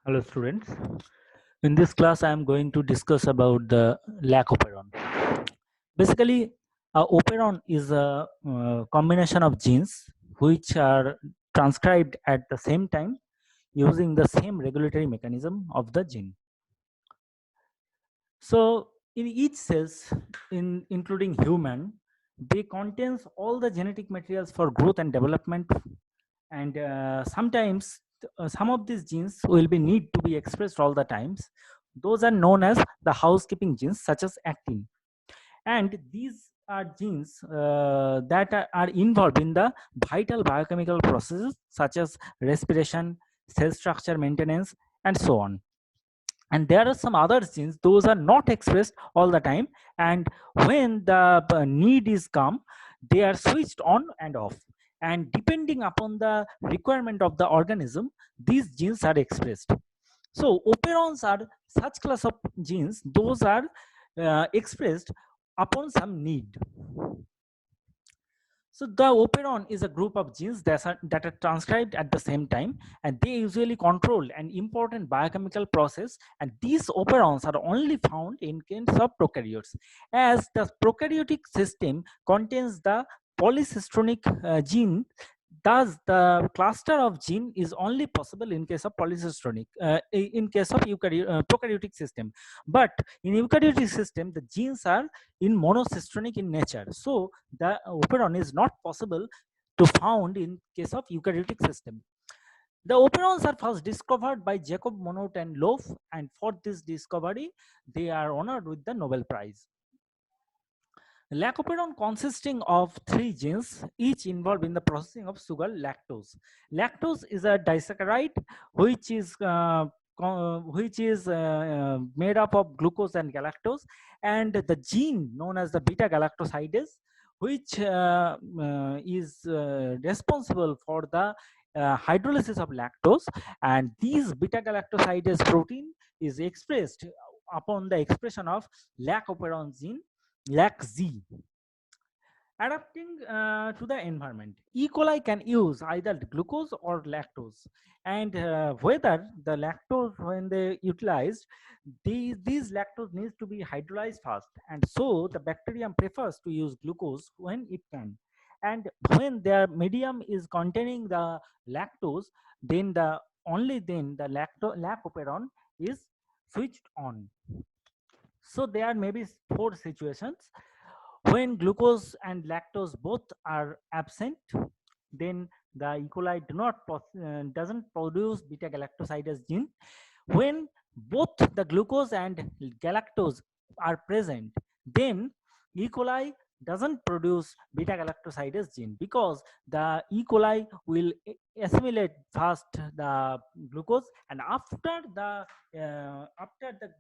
Hello students. In this class I am going to discuss about the lac operon. Basically, operon is a combination of genes which are transcribed at the same time using the same regulatory mechanism of the gene. So in each cells, including human, they contains all the genetic materials for growth and development, and sometimes some of these genes will be need to be expressed all the times. Those are known as the housekeeping genes, such as actin, and these are genes that are involved in the vital biochemical processes such as respiration, cell structure maintenance, and so on. And there are some other genes, those are not expressed all the time, and when the need is come, they are switched on and off, and depending upon the requirement of the organism, these genes are expressed. So operons are such class of genes, those are expressed upon some need. So the operon is a group of genes that are transcribed at the same time, and they usually control an important biochemical process. And these operons are only found in case of prokaryotes, as the prokaryotic system contains the polycistronic gene. Thus, the cluster of gene is only possible in case of polycistronic, in case of prokaryotic system. But in eukaryotic system, the genes are in monocistronic in nature. So the operon is not possible to found in case of eukaryotic system. The operons are first discovered by Jacob Monod and Loaf, and for this discovery, they are honored with the Nobel Prize. Lacoperon consisting of three genes, each involved in the processing of sugar lactose. Lactose is a disaccharide which is made up of glucose and galactose, and the gene known as the beta galactosidase, which is responsible for the hydrolysis of lactose, and these beta galactosidase protein is expressed upon the expression of lacoperon gene, LAC-Z. Adapting to the environment, E. coli can use either glucose or lactose, and whether the lactose, when they utilized, these lactose needs to be hydrolyzed first, and so the bacterium prefers to use glucose when it can. And when their medium is containing the lactose, then the only then the lacoperon is switched on. So there may be four situations: when glucose and lactose both are absent, then the E. coli doesn't produce beta galactosidase gene. When both the glucose and galactose are present, then E. coli doesn't produce beta galactosidase gene, because the E. coli will assimilate first the glucose, and after the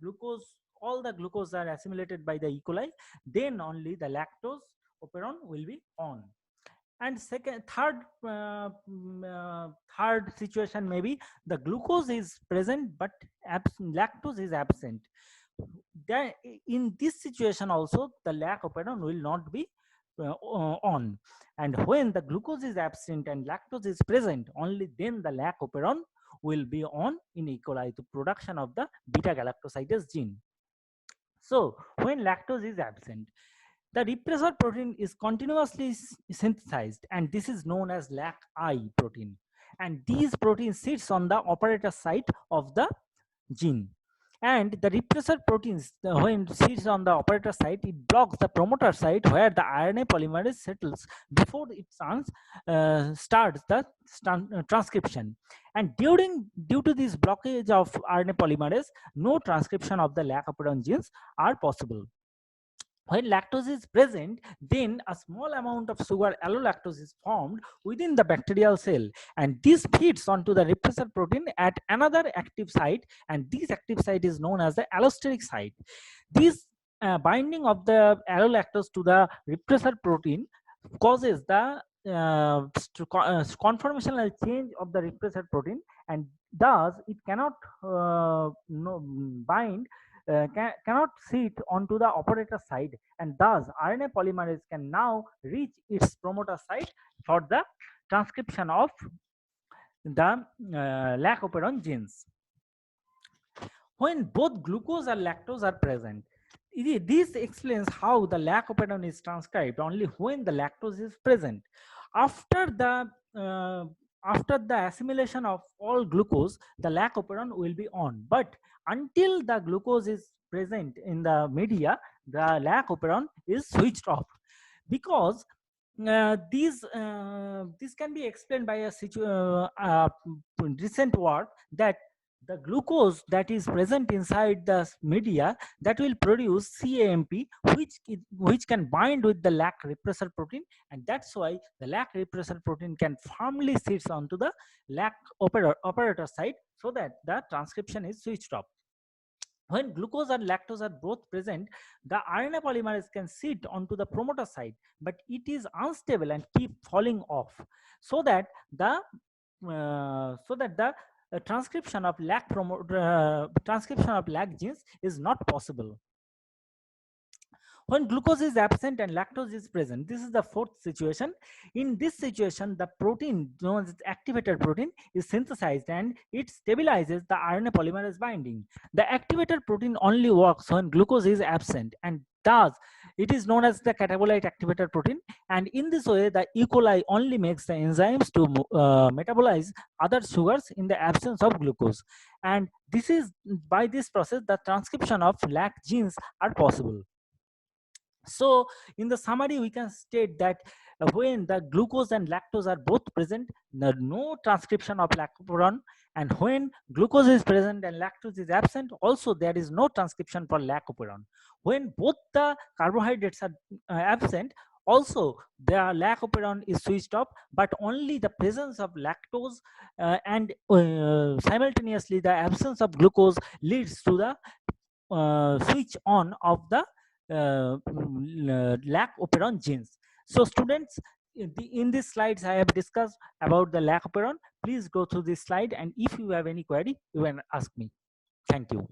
glucose, all the glucose are assimilated by the E. coli, then only the lactose operon will be on. And third situation, maybe the glucose is present but lactose is absent. Then in this situation also, the lac operon will not be on, and when the glucose is absent and lactose is present, only then the lac operon will be on in E. coli to production of the beta galactosidase gene. So when lactose is absent, the repressor protein is continuously synthesized, and this is known as LAC-I protein. And these proteins sits on the operator site of the gene. And the repressor proteins, when it sits on the operator site, it blocks the promoter site where the RNA polymerase settles before it starts the transcription. And due to this blockage of RNA polymerase, no transcription of the lac operon genes are possible. When lactose is present, then a small amount of sugar allolactose is formed within the bacterial cell, and this feeds onto the repressor protein at another active site, and this active site is known as the allosteric site. This binding of the allolactose to the repressor protein causes the conformational change of the repressor protein, and thus it cannot bind, cannot sit onto the operator side, and thus RNA polymerase can now reach its promoter site for the transcription of the lac operon genes. when both glucose and lactose are present. This explains how the lac operon is transcribed only when the lactose is present. After the uh, after the assimilation of all glucose, the lac operon will be on. But until the glucose is present in the media, the lac operon is switched off, because this can be explained by a recent work that the glucose that is present inside the media, that will produce CAMP, which can bind with the lac repressor protein, and that's why the lac repressor protein can firmly sits onto the lac operator side, so that the transcription is switched off. When glucose and lactose are both present, the RNA polymerase can sit onto the promoter side, but it is unstable and keep falling off, so that the transcription of transcription of lac genes is not possible. When glucose is absent and lactose is present, this is the fourth situation. In this situation, the protein known as activator protein is synthesized, and it stabilizes the RNA polymerase binding. The activator protein only works when glucose is absent, and thus it is known as the catabolite activator protein. And in this way, the E. coli only makes the enzymes to metabolize other sugars in the absence of glucose. And this is by this process the transcription of lac genes are possible. So in the summary, we can state that when the glucose and lactose are both present, no transcription of lac operon, and when glucose is present and lactose is absent, also there is no transcription for lac operon. When both the carbohydrates are absent, also the lac operon is switched off, but only the presence of lactose and simultaneously the absence of glucose leads to the switch on of the lac operon genes. So students, in these slides I have discussed about the lac operon. Please go through this slide, and if you have any query, you can ask me. Thank you.